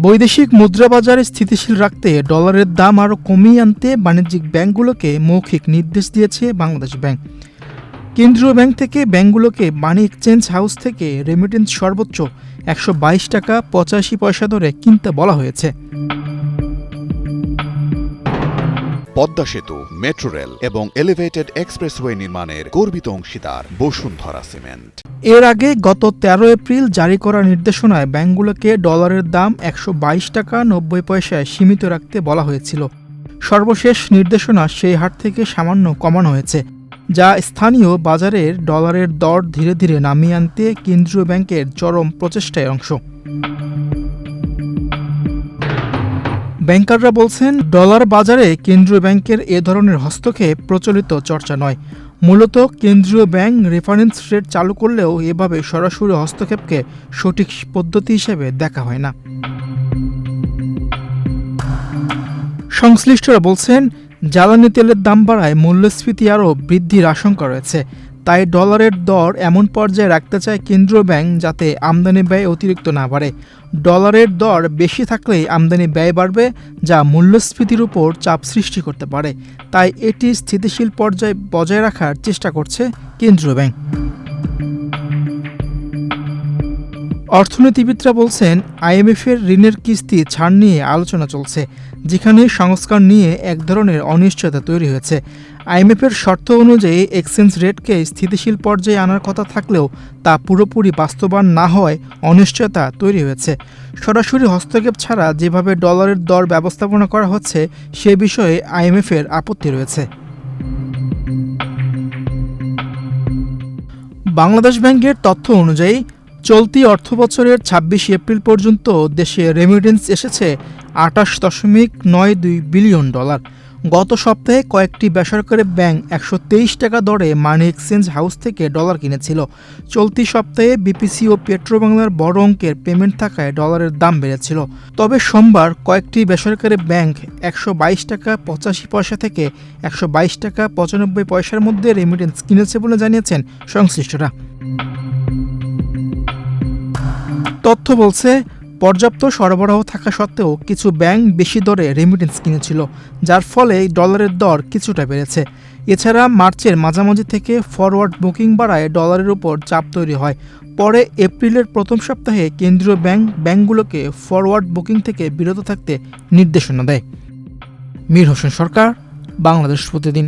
বৈদেশিক মুদ্রা বাজারে স্থিতিশীল রাখতে ডলারের দাম আরও কমিয়ে আনতে বাণিজ্যিক ব্যাংকগুলোকে মৌখিক নির্দেশ দিয়েছে বাংলাদেশ ব্যাংক। কেন্দ্রীয় ব্যাংক থেকে ব্যাংকগুলোকে মানি এক্সচেঞ্জ হাউস থেকে রেমিটেন্স সর্বোচ্চ ১২২ টাকা ৮৫ পয়সা দরে কিনতে বলা হয়েছে। পদ্মা সেতু, মেট্রো রেল এবং এলিভেটেড এক্সপ্রেসওয়ে নির্মাণের গর্বিত অংশীদার বসুন্ধরা সিমেন্ট। এর আগে গত ১৩ এপ্রিল জারি করা নির্দেশনায় ব্যাংকগুলোকে ডলারের দাম ১২২ টাকা ৯০ পয়সায় সীমিত রাখতে বলা হয়েছিল। সর্বশেষ নির্দেশনা সেই হার থেকে সামান্য কমানো হয়েছে, যা স্থানীয় বাজারের ডলারের দর ধীরে ধীরে নামিয়ে আনতে কেন্দ্রীয় ব্যাংকের চরম প্রচেষ্টার অংশ। ব্যাংকাররা বলছেন, ডলার বাজারে কেন্দ্রীয় ব্যাংকের এ ধরনের হস্তক্ষেপ প্রচলিত চর্চা নয়। মূলত কেন্দ্রীয় ব্যাংক রেফারেন্স রেট চালু করলেও এভাবে সরাসরি হস্তক্ষেপকে সঠিক পদ্ধতি হিসেবে দেখা হয় না। সংশ্লিষ্টরা বলছেন, জ্বালানি তেলের দাম বাড়ায় মূল্যস্ফীতি আরও বৃদ্ধির আশঙ্কা রয়েছে। তাই ডলারের দর এমন পর্যায়ে রাখতে চায় কেন্দ্রীয় ব্যাংক যাতে আমদানি ব্যয় অতিরিক্ত না বাড়ে। ডলারের দর বেশি থাকলেই আমদানি ব্যয় বাড়বে, যা মূল্যস্ফীতির উপর চাপ সৃষ্টি করতে পারে। তাই এটি স্থিতিশীল পর্যায়ে বজায় রাখার চেষ্টা করছে কেন্দ্রীয় ব্যাংক। অর্থনীতিবিদরা বলছেন, আইএমএফের ঋণের কিস্তি ছাড় নিয়ে আলোচনা চলছে, যেখানে সংস্কার নিয়ে এক ধরনের অনিশ্চয়তা তৈরি হয়েছে। আইএমএফের শর্ত অনুযায়ী এক্সচেঞ্জ রেটকে স্থিতিশীল পর্যায়ে আনার কথা থাকলেও তা পুরোপুরি বাস্তবায়ন না হওয়ায় অনিশ্চয়তা তৈরি হয়েছে। সরাসরি হস্তক্ষেপ ছাড়া যেভাবে ডলারের দর ব্যবস্থাপনা করা হচ্ছে সে বিষয়ে আইএমএফের আপত্তি রয়েছে। বাংলাদেশ ব্যাংকের তথ্য অনুযায়ী চলতি অর্থবছরের ২৬ এপ্রিল পর্যন্ত দেশে রেমিটেন্স এসেছে ২৮.৯২ বিলিয়ন ডলার। গত সপ্তাহে কয়েকটি বেসরকারি ব্যাংক ১২৩ টাকা দরে মানি এক্সচেঞ্জ হাউস থেকে ডলার কিনেছিল। চলতি সপ্তাহে বিপিসি ও পেট্রোবাংলার বড় অঙ্কের পেমেন্ট থাকায় ডলারের দাম বেড়েছিল। তবে সোমবার কয়েকটি বেসরকারি ব্যাংক ১২২ টাকা ৮৫ পয়সা থেকে ১২২ টাকা ৯৫ পয়সার মধ্যে রেমিটেন্স কিনেছে বলে জানিয়েছেন সংশ্লিষ্টরা। তথ্য বলছে, পর্যাপ্ত সরবরাহ থাকা সত্ত্বেও কিছু ব্যাংক বেশি দরে রেমিটেন্স কিনেছিল, যার ফলে ডলারের দর কিছুটা বেড়েছে। এছাড়া মার্চের মাঝামাঝি থেকে ফরওয়ার্ড বুকিং বাড়ায় ডলারের উপর চাপ তৈরি হয়। পরে এপ্রিলের প্রথম সপ্তাহে কেন্দ্রীয় ব্যাংকগুলোকে ফরওয়ার্ড বুকিং থেকে বিরত থাকতে নির্দেশনা দেয়। মীর হোসেন সরকার, বাংলাদেশ প্রতিদিন।